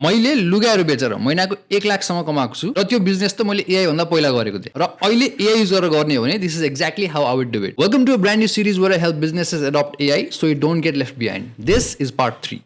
मैले लुगाहरू बेचेर महिनाको 1 लाखसम्म कमाएको छु र त्यो बिजनेस त मैले एआई भन्दा पहिला गरेको थिएँ र अहिले एआई युज गरेर गर्ने हो भने this is exactly how I would do it welcome to a brand new series where I help businesses adapt AI so you don't get left behind this is part 3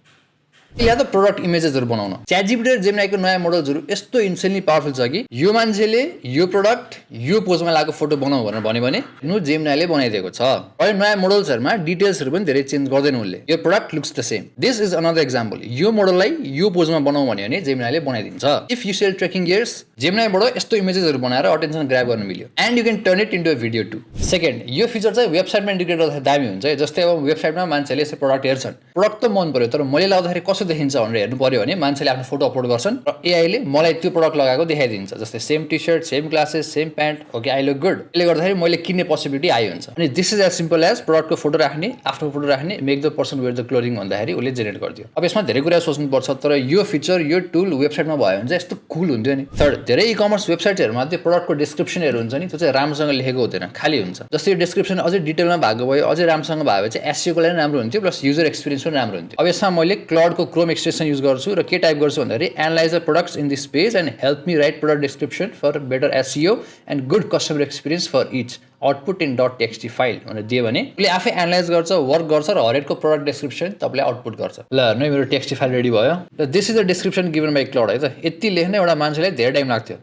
या त product इमेजेसहरू बनाउन च्याटजिपिटी र जेमिनाईको नयाँ मोडल्सहरू यस्तो इन्सेन्टली पावरफुल छ कि यो मान्छेले यो प्रोडक्ट यो पोजमा लागेको फोटो बनाऊ भनेर भन्यो भने जेमिनाईले बनाइदिएको छ। अहिले नयाँ मोडल्सहरूमा डिटेल्सहरू पनि धेरै चेन्ज गर्दैन उनले, यो product looks the same. This is another example, यो मोडललाई यो पोजमा बनाऊ भन्यो भने जेमिनाईले बनाइदिन्छ। If you sell trekking gears जेमिनाईबाट यस्तो इमेजेसहरू बनाएर अटेन्सन ग्राब गर्न मिल्यो and you can turn it into a video too. Second, यो फिचर चाहिँ वेबसाइटमा इन्टिग्रेट गर्दा दामी हुन्छ है। जस्तै अब वेबसाइटमा मान्छेले यसो प्रोडक्ट हेर्छन्, प्रोडक्ट त मन पर्यो तर मैले लाउँदाखेरि कसो देखिन्छ भनेर हेर्नु पर्यो भने मान्छेले आफ्नो फोटो अपलोड गर्छन् र एआईले मलाई त्यो प्रोडक्ट लगाएको देखाइदिन्छ। जस्तै same T shirt, same glasses, same pant, okay I look good. यसले गर्दाखेरि मैले किन्ने पोसिबिलिटी आइ हुन्छ। अनि this is as simple as प्रोडक्टको फोटो राख्ने, आफ्नो फोटो राख्ने, make the person wear the clothing भन्दाखेरि उसले जेनेरेट गरिदियो। अब यसमा धेरै कुरा सोच्नुपर्छ तर यो फिचर यो टुल वेबसाइटमा भयो भने चाहिँ यस्तो कुल हुन्थ्यो नि। थर्ड, धेरै इ कमर्स वेबसाइटहरूमा त्यो प्रोडक्टको डिस्क्रिप्सनहरू हुन्छ नि, त्यो चाहिँ राम्रोसँग लेखेको हुँदैन, खाली हुन्छ। जस्तै यो डिस्क्रिप्सन अझै डिटेलमा भएको भयो, अझै राम्रोसँग भयो भने चाहिँ एसईओको लागि राम्रो हुन्थ्यो प्लस युजर एक्सपिरियन्स पनि राम्रो हुन्थ्यो। अब यसमा मैले क्लाउडको क्रोम एक्सटेन्सन युज गर्छु र के टाइप गर्छु भन्दाखेरि analyze the products in this page and help me write product description for better SEO and good customer experience for each output in .txt file भनेर दियो भने उसले आफै एनालाइज गर्छ, वर्क गर्छ र हरेकको प्रोडक्ट डिस्क्रिप्सन तपाईँले आउटपुट गर्छ। ल हेर्नु मेरो टेक्स्ट फाइल रेडी भयो र this is the description given by cloud है त। यति लेख्ने एउटा मान्छेलाई धेरै टाइम लाग्थ्यो